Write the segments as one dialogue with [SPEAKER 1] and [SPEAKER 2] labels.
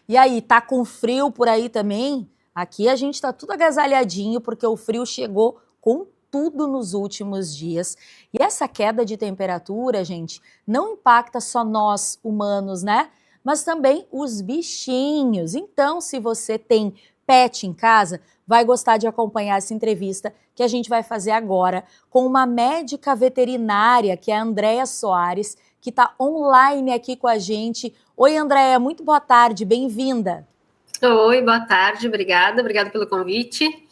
[SPEAKER 1] E aí, tá com frio por aí também? Aqui a gente tá tudo agasalhadinho porque o frio chegou com tudo nos últimos dias. E essa queda de temperatura, gente, não impacta só nós humanos, né? Mas também os bichinhos. Então, se você tem pet em casa, vai gostar de acompanhar essa entrevista que a gente vai fazer agora com uma médica veterinária, que é a Andréia Soares, que está online aqui com a gente. Oi, Andréia, muito boa tarde, bem-vinda.
[SPEAKER 2] Oi, boa tarde, obrigada pelo convite.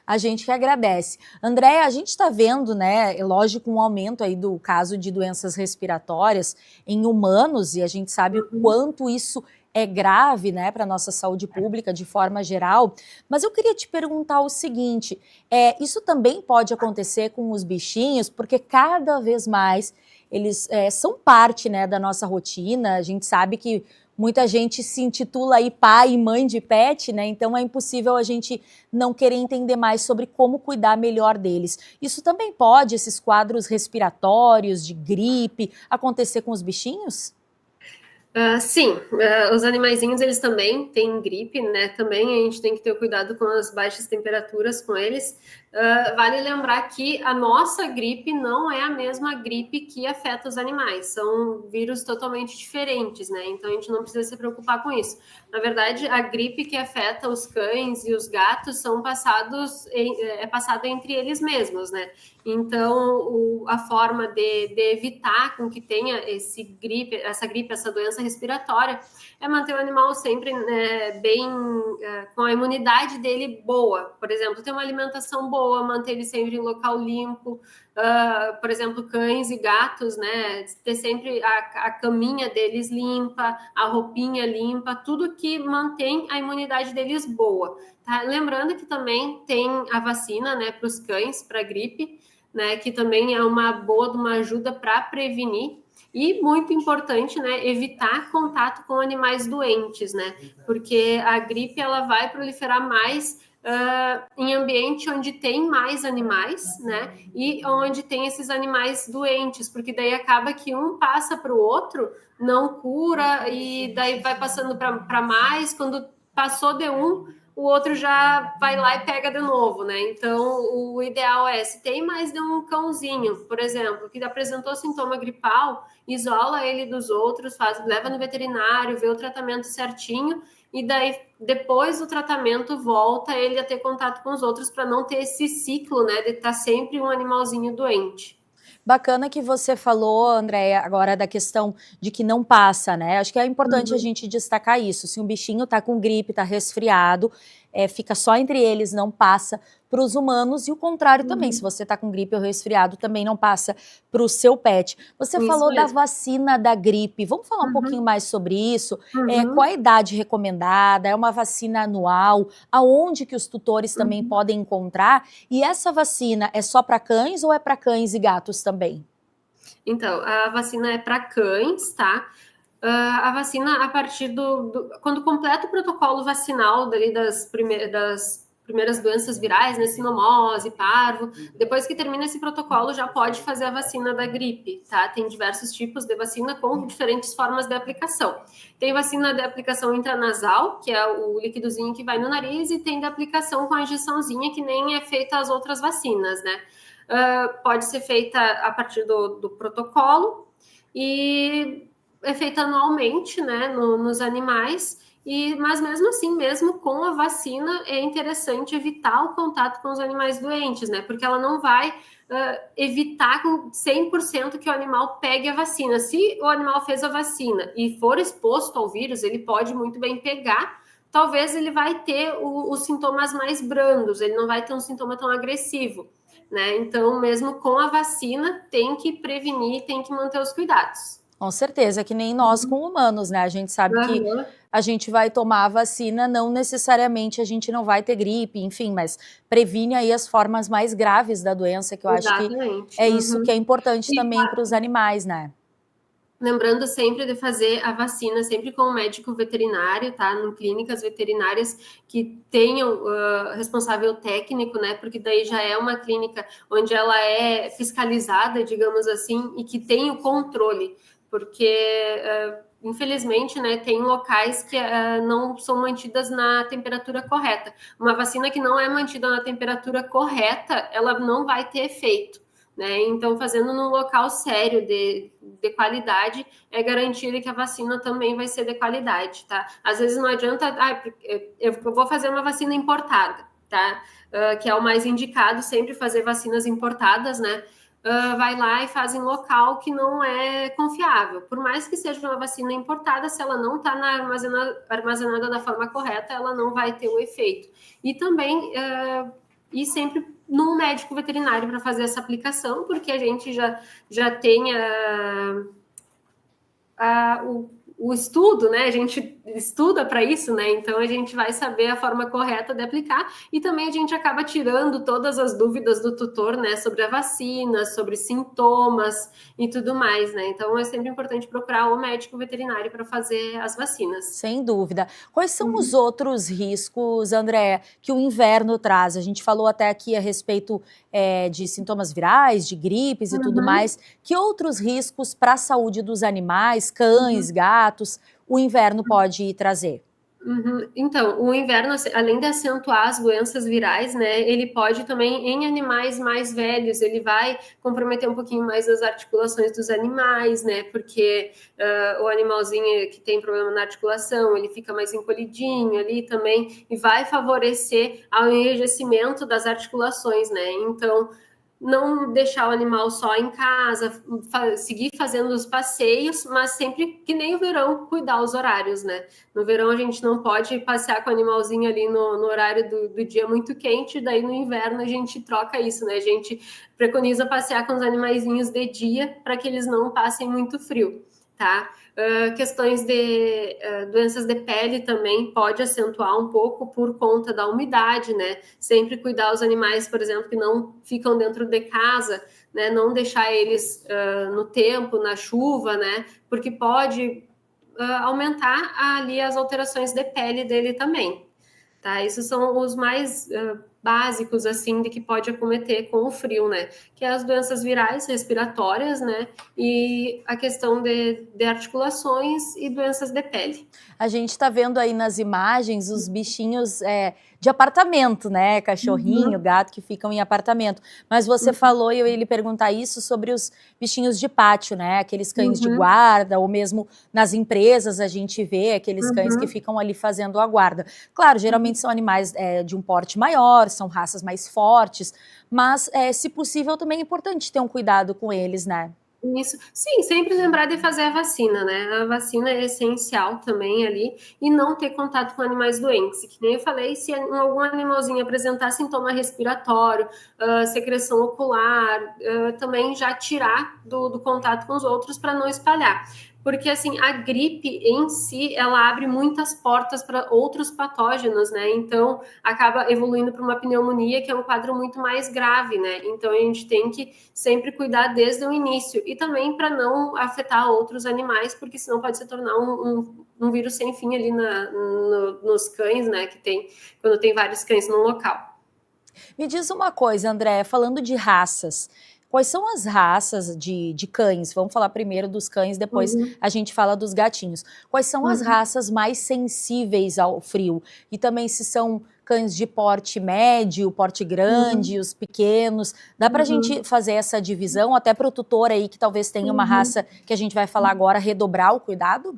[SPEAKER 1] A gente que agradece. Andréia, a gente está vendo, né, lógico, um aumento aí do caso de doenças respiratórias em humanos, e a gente sabe o quanto isso é grave, né, para a nossa saúde pública de forma geral. Mas eu queria te perguntar o seguinte: isso também pode acontecer com os bichinhos, porque cada vez mais eles são parte, né, da nossa rotina. A gente sabe que muita gente se intitula aí pai e mãe de pet, né? Então é impossível a gente não querer entender mais sobre como cuidar melhor deles. Isso também pode, esses quadros respiratórios, de gripe, acontecer com os bichinhos?
[SPEAKER 2] Sim, os animaizinhos eles também têm gripe, né? Também a gente tem que ter cuidado com as baixas temperaturas com eles. Vale lembrar que a nossa gripe não é a mesma gripe que afeta os animais, são vírus totalmente diferentes, né? Então a gente não precisa se preocupar com isso. Na verdade, a gripe que afeta os cães e os gatos é passada entre eles mesmos, né? Então, a forma de evitar com que tenha essa doença respiratória é manter o animal sempre com a imunidade dele boa. Por exemplo, ter uma alimentação boa, manter ele sempre em local limpo. Por exemplo, cães e gatos, né? Ter sempre a caminha deles limpa, a roupinha limpa, tudo que mantém a imunidade deles boa. Tá? Lembrando que também tem a vacina, né, para os cães, para gripe, né, que também é uma ajuda para prevenir. E muito importante, né, evitar contato com animais doentes, né, porque a gripe ela vai proliferar mais em ambiente onde tem mais animais, né, e onde tem esses animais doentes, porque daí acaba que um passa para o outro, não cura, e daí vai passando para mais, quando passou de um, o outro já vai lá e pega de novo, né? Então, o ideal é, se tem mais de um cãozinho, por exemplo, que apresentou sintoma gripal, isola ele dos outros, leva no veterinário, vê o tratamento certinho, e daí, depois do tratamento, volta ele a ter contato com os outros para não ter esse ciclo, né, de estar sempre um animalzinho doente.
[SPEAKER 1] Bacana que você falou, Andréia, agora da questão de que não passa, né? Acho que é importante a gente destacar isso. Se um bichinho tá com gripe, tá resfriado, fica só entre eles, não passa para os humanos, e o contrário também. Se você tá com gripe ou resfriado, também não passa para o seu pet. Você
[SPEAKER 2] Isso
[SPEAKER 1] falou da
[SPEAKER 2] mesmo.
[SPEAKER 1] vacina da gripe. Vamos falar um pouquinho mais sobre isso? Qual
[SPEAKER 2] Uhum.
[SPEAKER 1] a idade recomendada? É uma vacina anual? Aonde que os tutores também podem encontrar? E essa vacina é só para cães ou é para cães e gatos também?
[SPEAKER 2] Então, a vacina é para cães, tá? A vacina, a partir quando completa o protocolo vacinal das primeiras doenças virais, né, sinomose, parvo, depois que termina esse protocolo, já pode fazer a vacina da gripe, tá? Tem diversos tipos de vacina com diferentes formas de aplicação. Tem vacina de aplicação intranasal, que é o líquidozinho que vai no nariz, e tem da aplicação com a injeçãozinha, que nem é feita as outras vacinas, né? Pode ser feita a partir do protocolo e é feita anualmente, né, nos animais, mas mesmo assim, mesmo com a vacina, é interessante evitar o contato com os animais doentes, né, porque ela não vai evitar com 100% que o animal pegue a vacina. Se o animal fez a vacina e for exposto ao vírus, ele pode muito bem pegar, talvez ele vai ter os sintomas mais brandos, ele não vai ter um sintoma tão agressivo, né? Então, mesmo com a vacina, tem que prevenir, tem que manter os cuidados.
[SPEAKER 1] Com certeza, que nem nós com humanos, né? A gente sabe que
[SPEAKER 2] Uhum.
[SPEAKER 1] a gente vai tomar a vacina, não necessariamente a gente não vai ter gripe, enfim, mas previne aí as formas mais graves da doença, que eu acho que
[SPEAKER 2] Exatamente.
[SPEAKER 1] é isso que é importante
[SPEAKER 2] E
[SPEAKER 1] também para os animais, né?
[SPEAKER 2] lembrando sempre de fazer a vacina sempre com um médico veterinário, tá? Em clínicas veterinárias que tenham responsável técnico, né? Porque daí já é uma clínica onde ela é fiscalizada, digamos assim, e que tem o controle. porque infelizmente, né, tem locais que não são mantidas na temperatura correta. Uma vacina que não é mantida na temperatura correta, ela não vai ter efeito, né? Então, fazendo num local sério de qualidade, é garantir que a vacina também vai ser de qualidade, tá? Às vezes não adianta, eu vou fazer uma vacina importada, tá? Que é o mais indicado, sempre fazer vacinas importadas, né? Vai lá e faz em local que não é confiável. Por mais que seja uma vacina importada, se ela não está armazenada da forma correta, ela não vai ter o efeito. E também ir sempre num médico veterinário para fazer essa aplicação, porque a gente já tem o estudo, né? A gente estuda para isso, né? Então a gente vai saber a forma correta de aplicar e também a gente acaba tirando todas as dúvidas do tutor, né? Sobre a vacina, sobre sintomas e tudo mais, né? Então é sempre importante procurar o médico veterinário para fazer as vacinas.
[SPEAKER 1] Sem dúvida. Quais são os outros riscos, André, que o inverno traz? A gente falou até aqui a respeito de sintomas virais, de gripes e tudo mais. Que outros riscos para a saúde dos animais, cães, gatos, o inverno pode trazer?
[SPEAKER 2] Então, o inverno, além de acentuar as doenças virais, né, ele pode também, em animais mais velhos, ele vai comprometer um pouquinho mais as articulações dos animais, né, porque o animalzinho que tem problema na articulação, ele fica mais encolhidinho ali também, e vai favorecer ao enrijecimento das articulações, né, então não deixar o animal só em casa, seguir fazendo os passeios, mas sempre que nem o verão, cuidar os horários, né? No verão a gente não pode passear com o animalzinho ali no horário do dia muito quente, daí no inverno a gente troca isso, né? A gente preconiza passear com os animaizinhos de dia para que eles não passem muito frio, tá? Questões de doenças de pele também pode acentuar um pouco por conta da umidade, né? Sempre cuidar os animais, por exemplo, que não ficam dentro de casa, né? Não deixar eles no tempo, na chuva, né? Porque pode aumentar ali as alterações de pele dele também, tá? Esses são os mais básicos, assim, de que pode acometer com o frio, né? Que é as doenças virais respiratórias, né? E a questão de articulações e doenças de pele.
[SPEAKER 1] A gente está vendo aí nas imagens os bichinhos de apartamento, né? Cachorrinho, gato que ficam em apartamento. Mas você falou, e eu ia lhe perguntar isso sobre os bichinhos de pátio, né? Aqueles cães de guarda, ou mesmo nas empresas a gente vê aqueles cães que ficam ali fazendo a guarda. Claro, geralmente são animais de um porte maior, são raças mais fortes, mas se possível também é importante ter um cuidado com eles, né?
[SPEAKER 2] Isso, sim, sempre lembrar de fazer a vacina, né? A vacina é essencial também ali e não ter contato com animais doentes. Que nem eu falei, se algum animalzinho apresentar sintoma respiratório, secreção ocular, também já tirar do contato com os outros para não espalhar. Porque, assim, a gripe em si, ela abre muitas portas para outros patógenos, né? Então, acaba evoluindo para uma pneumonia, que é um quadro muito mais grave, né? Então, a gente tem que sempre cuidar desde o início. E também para não afetar outros animais, porque senão pode se tornar um vírus sem fim ali nos cães, né? Que tem, quando tem vários cães no local.
[SPEAKER 1] Me diz uma coisa, André, falando de raças, quais são as raças de cães? Vamos falar primeiro dos cães, depois a gente fala dos gatinhos. Quais são as raças mais sensíveis ao frio? E também se são cães de porte médio, porte grande, os pequenos. Dá para a gente fazer essa divisão, até para o tutor aí que talvez tenha uma raça que a gente vai falar agora, redobrar o cuidado?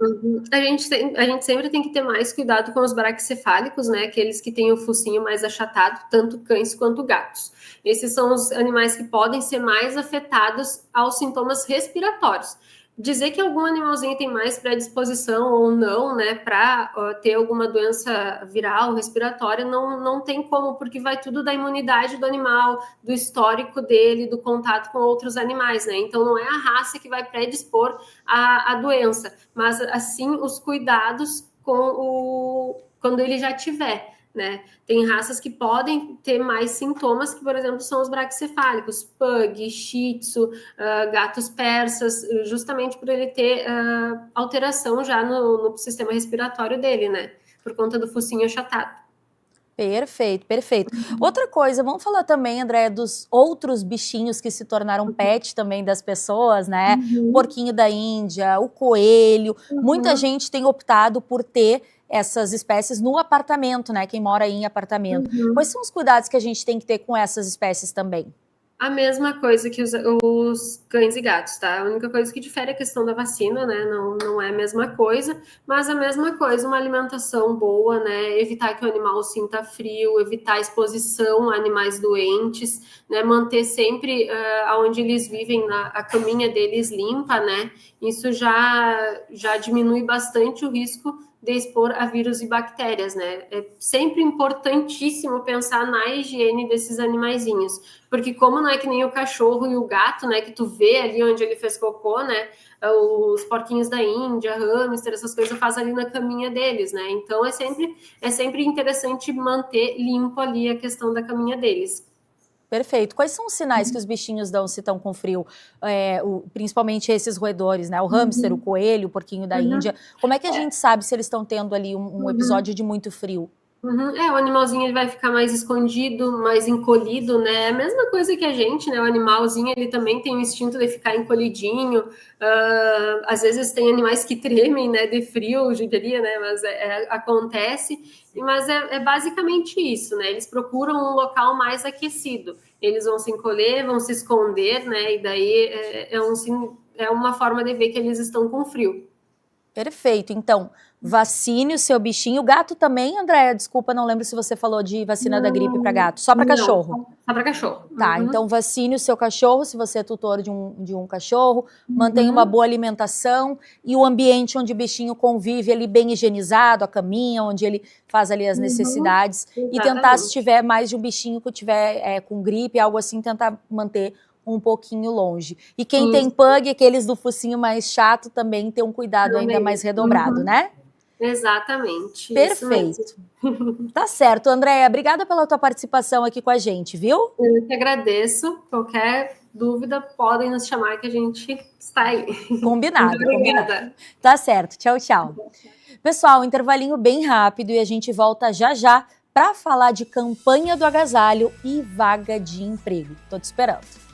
[SPEAKER 2] A gente sempre tem que ter mais cuidado com os braquicefálicos, né? Aqueles que têm o focinho mais achatado, tanto cães quanto gatos. Esses são os animais que podem ser mais afetados aos sintomas respiratórios. Dizer que algum animalzinho tem mais predisposição ou não, né, para ter alguma doença viral, respiratória, não tem como, porque vai tudo da imunidade do animal, do histórico dele, do contato com outros animais, né? Então não é a raça que vai predispor a doença, mas assim os cuidados quando ele já tiver. Né? Tem raças que podem ter mais sintomas, que, por exemplo, são os braquicefálicos, pug, shih tzu, gatos persas, justamente por ele ter alteração já no sistema respiratório dele, né? Por conta do focinho achatado.
[SPEAKER 1] Perfeito, perfeito. Outra coisa, vamos falar também, Andréia, dos outros bichinhos que se tornaram pet também das pessoas, né? O porquinho da Índia, o coelho. Muita gente tem optado por ter essas espécies no apartamento, né? Quem mora em apartamento. Quais são os cuidados que a gente tem que ter com essas espécies também?
[SPEAKER 2] A mesma coisa que os cães e gatos, tá? A única coisa que difere é a questão da vacina, né? Não é a mesma coisa, mas a mesma coisa, uma alimentação boa, né? Evitar que o animal sinta frio, evitar exposição a animais doentes, né? Manter sempre onde eles vivem, a caminha deles limpa, né? Isso já diminui bastante o risco de expor a vírus e bactérias, né? É sempre importantíssimo pensar na higiene desses animaizinhos, porque como não é que nem o cachorro e o gato, né, que tu vê ali onde ele fez cocô, né, os porquinhos da Índia, hamster, essas coisas faz ali na caminha deles, né? Então é sempre interessante manter limpo ali a questão da caminha deles.
[SPEAKER 1] Perfeito. Quais são os sinais que os bichinhos dão se estão com frio? Principalmente esses roedores, né? O hamster, o coelho, o porquinho da Índia. Como é que a gente sabe se eles estão tendo ali um episódio de muito frio?
[SPEAKER 2] O animalzinho ele vai ficar mais escondido, mais encolhido, né? É a mesma coisa que a gente, né? O animalzinho ele também tem o instinto de ficar encolhidinho. Às vezes tem animais que tremem, né? De frio, eu diria, né? Mas acontece. Mas é basicamente isso, né? Eles procuram um local mais aquecido. Eles vão se encolher, vão se esconder, né? E daí é uma forma de ver que eles estão com frio.
[SPEAKER 1] Perfeito. Então, vacine o seu bichinho. O gato também, Andréia? Desculpa, não lembro se você falou de vacina da gripe para gato. Só para cachorro?
[SPEAKER 2] Só para cachorro.
[SPEAKER 1] Tá, então vacine o seu cachorro, se você é tutor de um cachorro. Mantenha uma boa alimentação e o ambiente onde o bichinho convive ali bem higienizado, a caminha, onde ele faz ali as necessidades. E tentar, se tiver mais de um bichinho que tiver com gripe, algo assim, tentar manter um pouquinho longe. E quem tem pug, aqueles do focinho mais chato, também ter um cuidado ainda mais redobrado, né?
[SPEAKER 2] Exatamente.
[SPEAKER 1] Perfeito. Tá certo, Andréia. Obrigada pela tua participação aqui com a gente, viu?
[SPEAKER 2] Eu que agradeço. Qualquer dúvida, podem nos chamar que a gente está aí.
[SPEAKER 1] Combinado,
[SPEAKER 2] Obrigada.
[SPEAKER 1] combinado. Tá certo. Tchau, tchau. Pessoal, um intervalinho bem rápido e a gente volta já já para falar de campanha do agasalho e vaga de emprego. Tô te esperando.